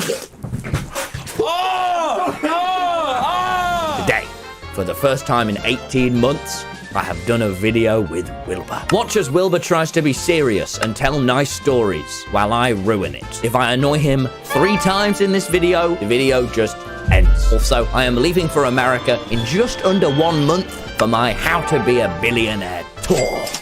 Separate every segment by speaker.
Speaker 1: Oh! Oh! Oh! Today, for the first time in 18 months, I have done a video with Wilbur. Watch as Wilbur tries to be serious and tell nice stories while I ruin it. If I annoy him 3 times in this video, the video just ends. Also, I am leaving for America in just under 1 month for my How to Be a Billionaire tour.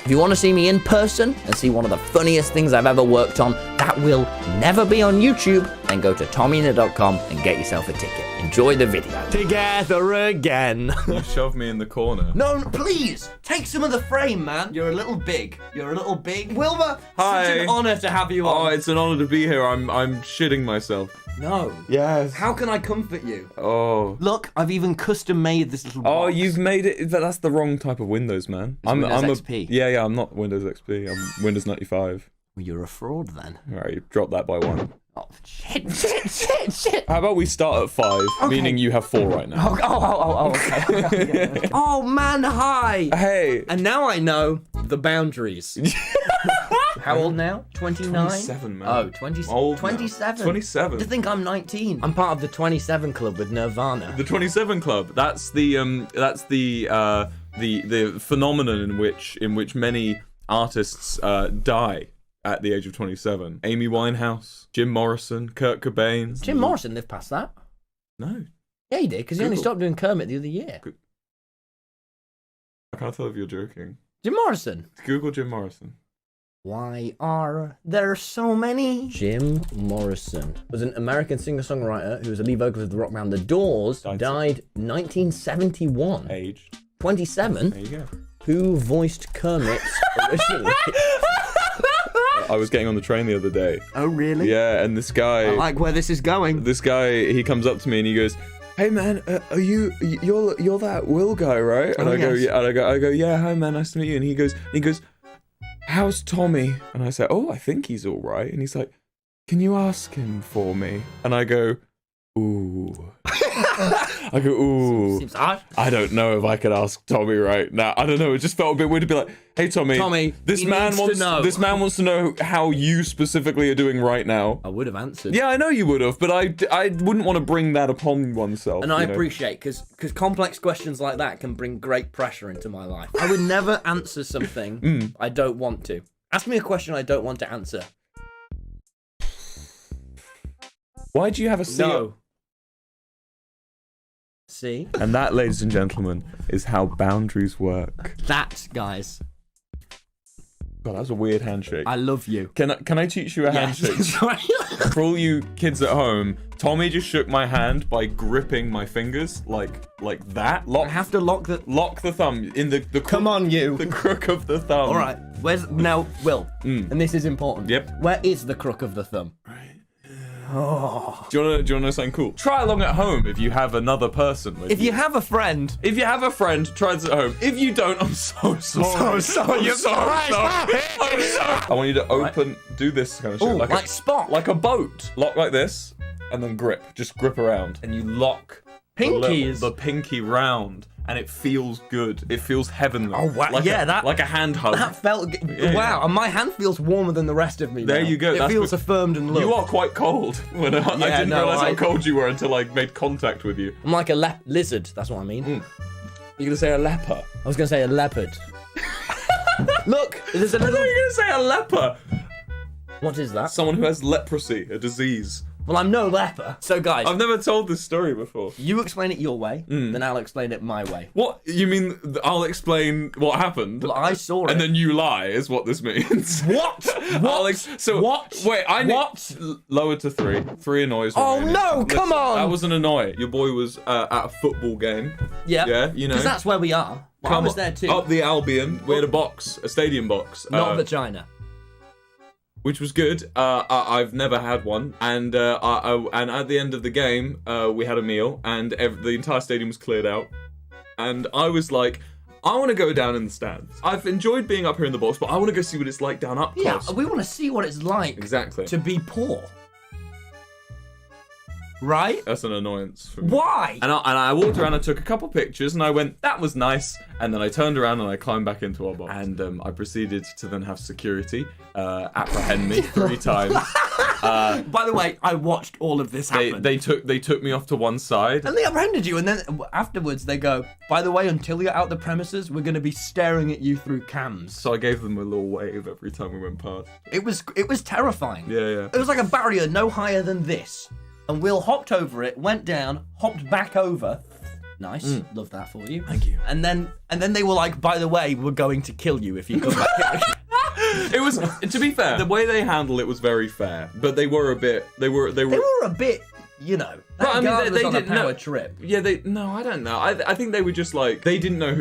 Speaker 1: If you want to see me in person and see one of the funniest things I've ever worked on that will never be on YouTube, then go to TommyInnit.com and get yourself a ticket. Enjoy the video. Together again.
Speaker 2: You shoved me in the corner.
Speaker 1: No, please, take some of the frame, man. You're a little big. Wilbur,
Speaker 2: Hi.
Speaker 1: such an honor to have you
Speaker 2: Oh,
Speaker 1: on.
Speaker 2: it's an honor to be here. I'm shitting myself.
Speaker 1: No.
Speaker 2: Yes.
Speaker 1: How can I comfort you?
Speaker 2: Oh.
Speaker 1: Look, I've even custom made this little
Speaker 2: Oh,
Speaker 1: box.
Speaker 2: you've made it, but that's the wrong type of Windows, man.
Speaker 1: Windows XP.
Speaker 2: Yeah, I'm not Windows XP. I'm Windows 95.
Speaker 1: Well, you're a fraud then.
Speaker 2: All right, you dropped that by 1.
Speaker 1: Oh, shit.
Speaker 2: How about we start at 5, meaning you have 4 right now.
Speaker 1: Okay. Oh, man, hi.
Speaker 2: Hey.
Speaker 1: And now I know the boundaries. How old now? 29?
Speaker 2: 27, man.
Speaker 1: Oh, 20,
Speaker 2: Old
Speaker 1: 27.
Speaker 2: Now. 27.
Speaker 1: To think I'm 19. I'm part of the 27 club with Nirvana.
Speaker 2: The 27 Club. That's the phenomenon in which many artists die at the age of 27. Amy Winehouse, Jim Morrison, Kurt Cobain.
Speaker 1: Jim Morrison lived past that.
Speaker 2: No.
Speaker 1: Yeah, he did, because he only
Speaker 2: Google.
Speaker 1: stopped doing Kermit the other year.
Speaker 2: I can't tell if you're joking.
Speaker 1: Jim Morrison.
Speaker 2: Google Jim Morrison.
Speaker 1: Why are there so many? Jim Morrison was an American singer-songwriter who was a lead vocalist of the rock band The Doors. Died 1971.
Speaker 2: Age.
Speaker 1: 27.
Speaker 2: There you go.
Speaker 1: Who voiced Kermit originally?
Speaker 2: I was getting on the train the other day.
Speaker 1: Oh, really?
Speaker 2: Yeah, and this guy...
Speaker 1: I like where this is going.
Speaker 2: This guy, he comes up to me and he goes, "Hey man, you're that Will guy, right?" And
Speaker 1: Oh,
Speaker 2: I go,
Speaker 1: yes.
Speaker 2: "Yeah." And I go, "Yeah, hi man, nice to meet you." And he goes, "How's Tommy?" And I say, "Oh, I think he's all right." And he's like, "Can you ask him for me?" And I go, "Ooh." I go, "Ooh."
Speaker 1: Seems odd.
Speaker 2: I don't know if I could ask Tommy right now. I don't know. It just felt a bit weird to be like, "Hey Tommy, this
Speaker 1: he
Speaker 2: man
Speaker 1: needs to know."
Speaker 2: This man wants to know how you specifically are doing right now."
Speaker 1: I would have answered.
Speaker 2: Yeah, I know you would have, but I wouldn't want to bring that upon oneself.
Speaker 1: And I
Speaker 2: you know?
Speaker 1: appreciate, because complex questions like that can bring great pressure into my life. I would never answer something I don't want to. Ask me a question I don't want to answer.
Speaker 2: Why do you have a CO?
Speaker 1: No. See?
Speaker 2: And that, ladies and gentlemen, is how boundaries work.
Speaker 1: That, guys.
Speaker 2: God, that was a weird handshake.
Speaker 1: I love you.
Speaker 2: Can I teach you a handshake?
Speaker 1: Sorry.
Speaker 2: For all you kids at home, Tommy just shook my hand by gripping my fingers like that.
Speaker 1: I have to lock the...
Speaker 2: Lock the thumb in the
Speaker 1: Come on, you.
Speaker 2: the crook of the thumb.
Speaker 1: All right. Where's... Now, Will. And this is important.
Speaker 2: Yep.
Speaker 1: Where is the crook of the thumb?
Speaker 2: Right. Oh. Do you wanna know something cool? Try along at home if you have another person with
Speaker 1: If you have a friend...
Speaker 2: If you have a friend, try this at home. If you don't, I'm so sorry.
Speaker 1: So sorry.
Speaker 2: I'm so sorry. I'm sorry. I want you to open, do this kind of shit.
Speaker 1: Ooh,
Speaker 2: like
Speaker 1: like Spock.
Speaker 2: Like a boat. Lock like this, and then grip. Just grip around. And you lock
Speaker 1: Pinkies.
Speaker 2: the pinky round, and it feels good. It feels heavenly.
Speaker 1: Oh, wow.
Speaker 2: Like
Speaker 1: Yeah,
Speaker 2: like a hand hug.
Speaker 1: That felt...
Speaker 2: Yeah,
Speaker 1: wow,
Speaker 2: yeah.
Speaker 1: and my hand feels warmer than the rest of me
Speaker 2: There
Speaker 1: now.
Speaker 2: you go.
Speaker 1: It
Speaker 2: That's
Speaker 1: feels
Speaker 2: what-
Speaker 1: affirmed and loved.
Speaker 2: You are quite cold. When I didn't
Speaker 1: no,
Speaker 2: realize how cold you were until I made contact with you.
Speaker 1: I'm like a lizard, that's what I mean.
Speaker 2: You're gonna say a leper.
Speaker 1: I was going to say a leopard. Look, there's a
Speaker 2: I thought
Speaker 1: little...
Speaker 2: you were gonna say a leper.
Speaker 1: What is that?
Speaker 2: Someone who has leprosy, a disease.
Speaker 1: Well, I'm no leper. So, guys,
Speaker 2: I've never told this story before.
Speaker 1: you explain it your way, then I'll explain it my way.
Speaker 2: What? You mean I'll explain what happened?
Speaker 1: Well, I saw it.
Speaker 2: And then you lie, is what this means.
Speaker 1: What? What?
Speaker 2: Wait, I need...
Speaker 1: What?
Speaker 2: Lower to 3. 3 annoys.
Speaker 1: Oh,
Speaker 2: remaining.
Speaker 1: no, come
Speaker 2: Listen,
Speaker 1: on.
Speaker 2: That was an annoy. Your boy was at a football game.
Speaker 1: Yeah.
Speaker 2: Yeah, you know.
Speaker 1: Because that's where we are. Well, I was there too.
Speaker 2: Up the Albion, we had a stadium box.
Speaker 1: Not vagina.
Speaker 2: Which was good. I've never had one, and and at the end of the game, we had a meal, and the entire stadium was cleared out, and I was like, I want to go down in the stands. I've enjoyed being up here in the box, but I want to go see what it's like down up
Speaker 1: Yeah,
Speaker 2: close.
Speaker 1: we want to see what it's like
Speaker 2: Exactly.
Speaker 1: to be poor.
Speaker 3: right?
Speaker 2: That's an annoyance for me.
Speaker 3: Why?
Speaker 2: And I walked around and took a couple pictures and I went, that was nice. And then I turned around and I climbed back into our box. And I proceeded to then have security apprehend me 3 times.
Speaker 3: By the way, I watched all of this happen.
Speaker 2: They took me off to one side.
Speaker 3: And they apprehended you, and then afterwards they go, by the way, until you're out the premises, we're going to be staring at you through cams.
Speaker 2: So I gave them a little wave every time we went past.
Speaker 3: It was terrifying.
Speaker 2: Yeah.
Speaker 3: It was like a barrier no higher than this. And Will hopped over it, went down, hopped back over. Nice, love that for you.
Speaker 2: Thank you.
Speaker 3: And then they were like, by the way, we're going to kill you if you come back here.
Speaker 2: It was, to be fair, the way they handled it was very fair, but they were a bit, they were
Speaker 3: a bit, you know.
Speaker 2: But I mean, they
Speaker 3: on
Speaker 2: didn't
Speaker 3: a power
Speaker 2: know.
Speaker 3: trip.
Speaker 2: Yeah, I don't know. I think they were just like, they didn't know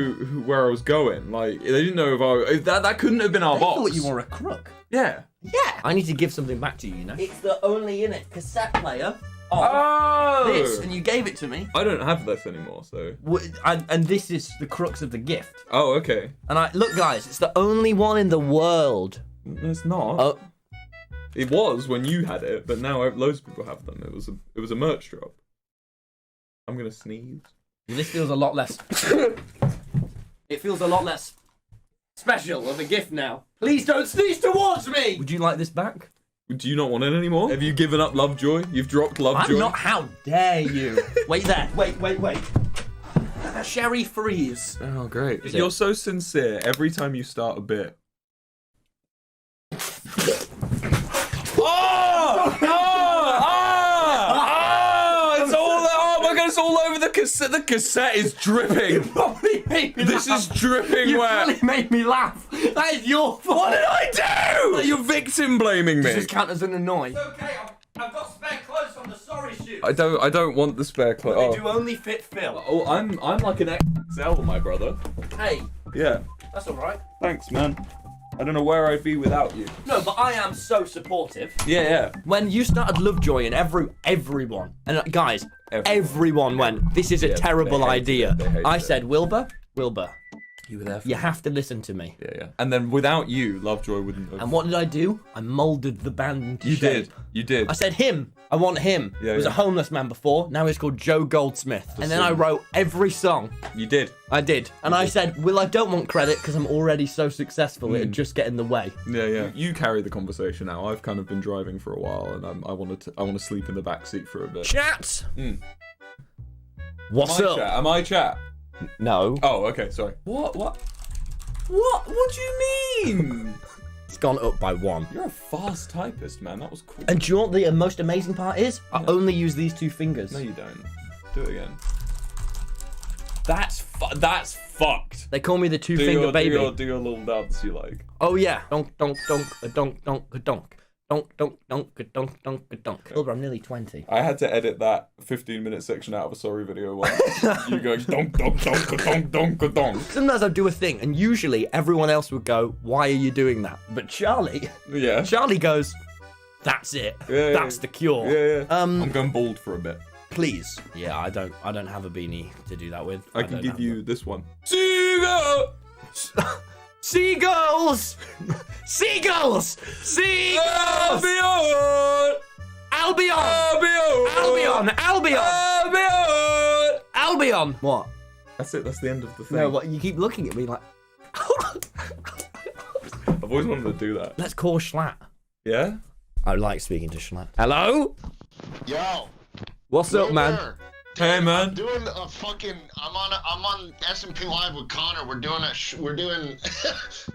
Speaker 2: where I was going. Like, they didn't know if that couldn't have been our box.
Speaker 3: I thought you were a crook.
Speaker 2: Yeah.
Speaker 3: Yeah. I need to give something back to you, you know. It's the only in it cassette player.
Speaker 2: Oh!
Speaker 3: This, and you gave it to me.
Speaker 2: I don't have this anymore, so.
Speaker 3: And this is the crux of the gift.
Speaker 2: Oh, okay.
Speaker 3: And look, guys, it's the only one in the world.
Speaker 2: It's not.
Speaker 3: Oh.
Speaker 2: It was when you had it, but now loads of people have them. It was a merch drop. I'm gonna sneeze.
Speaker 3: This feels a lot less. It feels a lot less special of a gift now. Please don't sneeze towards me. Would you like this back?
Speaker 2: Do you not want it anymore? Have you given up Lovejoy? You've dropped Lovejoy?
Speaker 3: I'm not. How dare you? Wait there. Wait. Sherry freeze.
Speaker 2: Oh, great. You're so sincere every time you start a bit. It's all oh my god, it's all over the cassette. The cassette is dripping.
Speaker 3: Probably made me
Speaker 2: This
Speaker 3: laugh.
Speaker 2: is dripping wet.
Speaker 3: You really made me laugh. That is your fault.
Speaker 2: What did I do? You're victim blaming me.
Speaker 3: Does this count as an annoy? It's okay. I've got spare clothes on the sorry shoe.
Speaker 2: I don't want the spare clothes.
Speaker 3: They do only fit Phil.
Speaker 2: Oh, I'm like an XL, my brother.
Speaker 3: Hey,
Speaker 2: Yeah.
Speaker 3: that's all right.
Speaker 2: Thanks, man. I don't know where I'd be without you.
Speaker 3: No, but I am so supportive.
Speaker 2: Yeah.
Speaker 3: When you started Lovejoy and everyone, and guys, everyone went, this is a terrible idea. I said, Wilbur,
Speaker 2: You were there for
Speaker 3: you have to listen to me.
Speaker 2: Yeah. And then without you, Lovejoy wouldn't have.
Speaker 3: And what did I do? I molded the band into shape.
Speaker 2: You did.
Speaker 3: I said him. I want him.
Speaker 2: Yeah,
Speaker 3: he was a homeless man before. Now he's called Joe Goldsmith. And then I wrote every song.
Speaker 2: You did.
Speaker 3: I did. And I said, Will, I don't want credit because I'm already so successful. It'd just get in the way.
Speaker 2: Yeah. You carry the conversation now. I've kind of been driving for a while, and I want to sleep in the back seat for a bit.
Speaker 3: Chat. What's up?
Speaker 2: Am I chat?
Speaker 3: No.
Speaker 2: Oh, okay. Sorry. What do you mean?
Speaker 3: It's gone up by 1.
Speaker 2: You're a fast typist, man. That was cool.
Speaker 3: And do you know what the most amazing part is? I only use these 2 fingers.
Speaker 2: No, you don't. Do it again. That's fucked.
Speaker 3: They call me the 2-finger baby.
Speaker 2: Do your little dance you like.
Speaker 3: Oh yeah. Donk, donk, donk, a donk, donk, a donk. Donk, donk, donk, a donk, donk, a donk. Wilbur, I'm nearly 20.
Speaker 2: I had to edit that 15-minute section out of a sorry video once. You going donk, donk, donk, a donk, donk, a donk.
Speaker 3: Sometimes I'd do a thing, and usually everyone else would go, why are you doing that? But Charlie goes, that's it.
Speaker 2: Yeah,
Speaker 3: that's the cure.
Speaker 2: Yeah. I'm going bald for a bit.
Speaker 3: Please. Yeah, I don't have a beanie to do that with.
Speaker 2: I can give you this one.
Speaker 3: Seagulls! Seagulls! Seagulls! Albion! Albion! What?
Speaker 2: That's it. That's the end of the thing.
Speaker 3: No, what? You keep looking at me like.
Speaker 2: I've always wanted to do that.
Speaker 3: Let's call Schlatt.
Speaker 2: Yeah?
Speaker 3: I like speaking to Schlatt. Hello?
Speaker 4: Yo.
Speaker 3: What's up, man?
Speaker 2: Hey, man.
Speaker 4: I'm doing a fucking. I'm on SMP Live with Connor. We're doing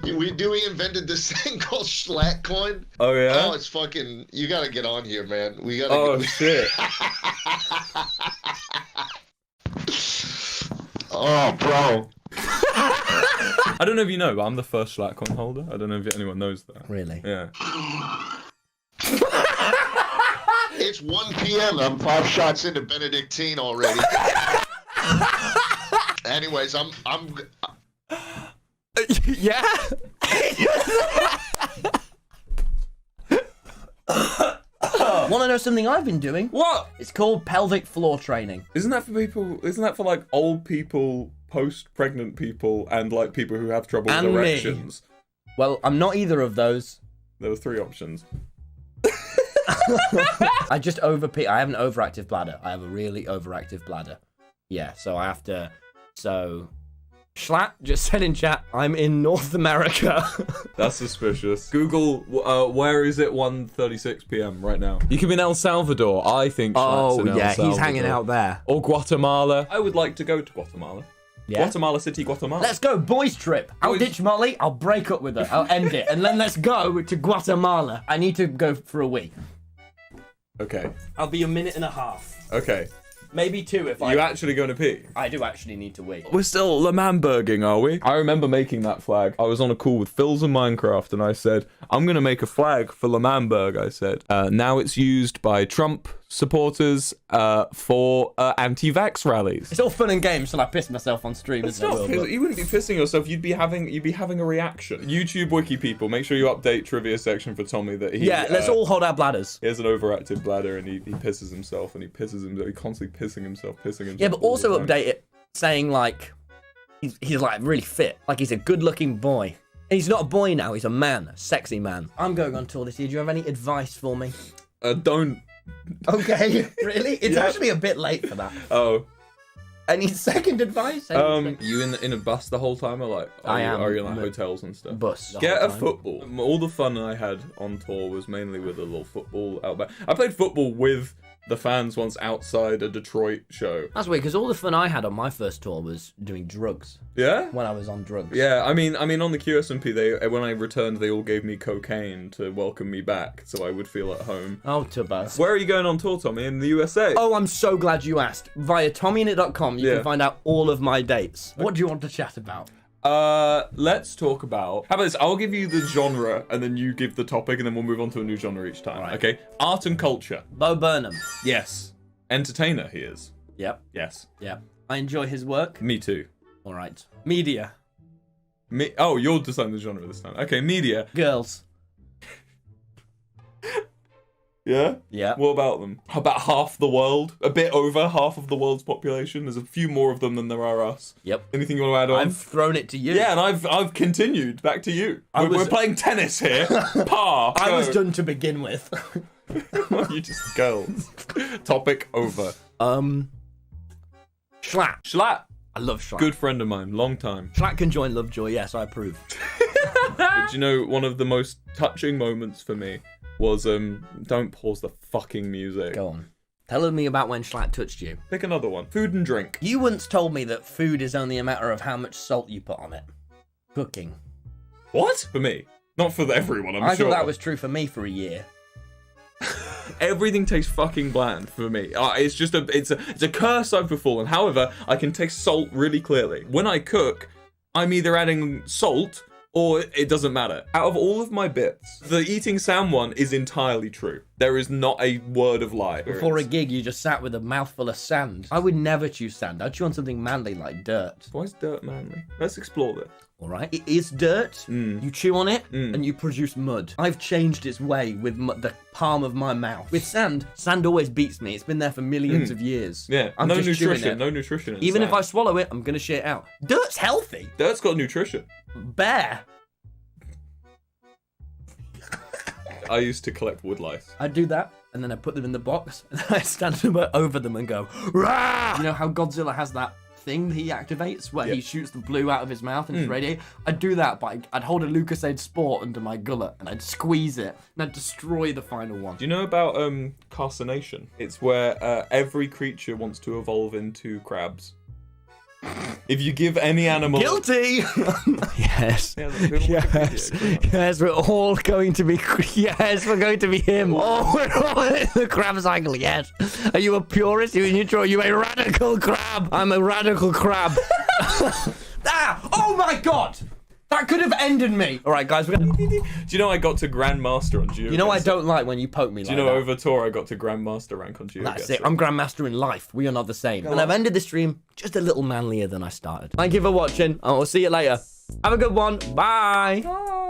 Speaker 4: we invented this thing called Schlatt coin.
Speaker 2: Oh yeah.
Speaker 4: Oh, it's fucking. You gotta get on here, man. We gotta.
Speaker 2: Oh shit.
Speaker 4: Oh, bro.
Speaker 2: I don't know if you know, but I'm the first Schlatt coin holder. I don't know if anyone knows that.
Speaker 3: Really?
Speaker 2: Yeah.
Speaker 4: It's 1 p.m. I'm 5 shots into Benedictine already. Anyways, I'm.
Speaker 3: Yeah. Want to know something I've been doing?
Speaker 2: What?
Speaker 3: It's called pelvic floor training.
Speaker 2: Isn't that for people? Isn't that for like old people, post-pregnant people, and like people who have trouble with
Speaker 3: And me.
Speaker 2: erections?
Speaker 3: Well, I'm not either of those.
Speaker 2: There were 3 options.
Speaker 3: I just overpee. I have an overactive bladder. I have a really overactive bladder. Yeah, so I have to. So, Schlatt just said in chat, I'm in North America.
Speaker 2: That's suspicious. Google, where is it 1:36 p.m. right now? You could be in El Salvador. I think Schlatt's in El
Speaker 3: yeah,
Speaker 2: Salvador.
Speaker 3: he's hanging out there.
Speaker 2: Or Guatemala. I would like to go to Guatemala.
Speaker 3: Yeah.
Speaker 2: Guatemala City, Guatemala.
Speaker 3: Let's go, boys trip. I'll ditch Molly, I'll break up with her, I'll end it, and then let's go to Guatemala. I need to go for a week.
Speaker 2: Okay.
Speaker 3: I'll be a minute and a half.
Speaker 2: Okay.
Speaker 3: Maybe 2 if
Speaker 2: You actually going to pee?
Speaker 3: I do actually need to wait.
Speaker 2: We're still Lamamberging, are we? I remember making that flag. I was on a call with Phil's in Minecraft, and I said, I'm going to make a flag for Lamamberg, I said. Now it's used by Trump supporters for anti-vax rallies.
Speaker 3: It's all fun and games till I piss myself on stream.
Speaker 2: It's not. You wouldn't be pissing yourself. You'd be having a reaction. YouTube wiki people, make sure you update trivia section for Tommy that he.
Speaker 3: Yeah, let's all hold our bladders.
Speaker 2: He has an overactive bladder and he pisses himself and he constantly pissing himself.
Speaker 3: Yeah, but also update it saying like he's like really fit, like he's a good-looking boy. And he's not a boy now. He's a man, a sexy man. I'm going on tour this year. Do you have any advice for me?
Speaker 2: Don't.
Speaker 3: Okay, really? It's actually a bit late for that.
Speaker 2: Oh.
Speaker 3: Any second advice?
Speaker 2: You in a bus the whole time, or like are you in like hotels and stuff?
Speaker 3: Bus.
Speaker 2: Get a football. All the fun I had on tour was mainly with a little football out back. I played football with the fans once outside a Detroit show.
Speaker 3: That's weird, because all the fun I had on my first tour was doing drugs.
Speaker 2: Yeah?
Speaker 3: When I was on drugs.
Speaker 2: Yeah, I mean on the QSMP, when I returned, they all gave me cocaine to welcome me back, so I would feel at home.
Speaker 3: Oh, Tubbo.
Speaker 2: Where are you going on tour, Tommy? In the USA?
Speaker 3: Oh, I'm so glad you asked. Via TommyInnit.com, you can find out all of my dates. What do you want to chat about?
Speaker 2: Let's talk about... How about this? I'll give you the genre, and then you give the topic, and then we'll move on to a new genre each time. Right. Okay? Art and culture.
Speaker 3: Bo Burnham.
Speaker 2: Yes. Entertainer, he is.
Speaker 3: Yep.
Speaker 2: Yes.
Speaker 3: Yep. I enjoy his work.
Speaker 2: Me too.
Speaker 3: All right. Media.
Speaker 2: Oh, you're deciding the genre this time. Okay, media.
Speaker 3: Girls.
Speaker 2: Yeah?
Speaker 3: Yeah.
Speaker 2: What about them? About half the world. A bit over half of the world's population. There's a few more of them than there are us.
Speaker 3: Yep.
Speaker 2: Anything you want to add on?
Speaker 3: I've thrown it to you.
Speaker 2: Yeah, and I've continued. Back to you. We're playing tennis here. Par.
Speaker 3: I was done to begin with.
Speaker 2: You just girls. Topic over.
Speaker 3: Schlatt.
Speaker 2: Schlatt.
Speaker 3: I love Schlatt.
Speaker 2: Good friend of mine. Long time.
Speaker 3: Schlatt can join Lovejoy. Yes, I approve.
Speaker 2: But you know, one of the most touching moments for me was don't pause the fucking music.
Speaker 3: Go on. Tell me about when Schlatt touched you.
Speaker 2: Pick another one. Food and drink.
Speaker 3: You once told me that food is only a matter of how much salt you put on it. Cooking.
Speaker 2: What? For me. Not for everyone,
Speaker 3: I thought that was true for me for a year.
Speaker 2: Everything tastes fucking bland for me. It's just it's a curse I've befallen. However, I can taste salt really clearly. When I cook, I'm either adding salt or it doesn't matter. Out of all of my bits, the eating sand one is entirely true. There is not a word of lie.
Speaker 3: Before a gig, you just sat with a mouthful of sand. I would never choose sand. I'd chew on something manly like dirt.
Speaker 2: Why is dirt manly? Let's explore this.
Speaker 3: All right. It is dirt. You chew on it and you produce mud. I've changed its way with the palm of my mouth. With sand always beats me. It's been there for millions of years.
Speaker 2: Yeah,
Speaker 3: I'm
Speaker 2: no
Speaker 3: just chewing
Speaker 2: nutrition.
Speaker 3: it.
Speaker 2: No nutrition in
Speaker 3: Even
Speaker 2: sand.
Speaker 3: if I swallow it, I'm going to shit it out. Dirt's healthy.
Speaker 2: Dirt's got nutrition.
Speaker 3: Bear.
Speaker 2: I used to collect wood lice.
Speaker 3: I do that, and then I put them in the box, and then I stand over them and go, rah! You know how Godzilla has that thing he activates where he shoots the blue out of his mouth and it's radiate? I'd do that, but I'd hold a Lucasade Sport under my gullet, and I'd squeeze it, and I'd destroy the final one.
Speaker 2: Do you know about carcination? It's where every creature wants to evolve into crabs. If you give any animal...
Speaker 3: Guilty! Yes. Yes, we're all going to be... Yes, we're going to be him. Oh, we're all in the crab cycle, yes. Are you a purist? Are you neutral? Are you a radical crab? I'm a radical crab. Oh my god! That could have ended me. All right, guys, we're gonna...
Speaker 2: Do you know I got to Grandmaster on Geoguessr?
Speaker 3: You know I don't like when you poke me like that.
Speaker 2: Do you know over tour I got to Grandmaster rank on Geoguessr?
Speaker 3: That's it. I'm Grandmaster in life. We are not the same. And I've ended the stream just a little manlier than I started. Thank you for watching. I will see you later. Have a good one. Bye.
Speaker 2: Bye.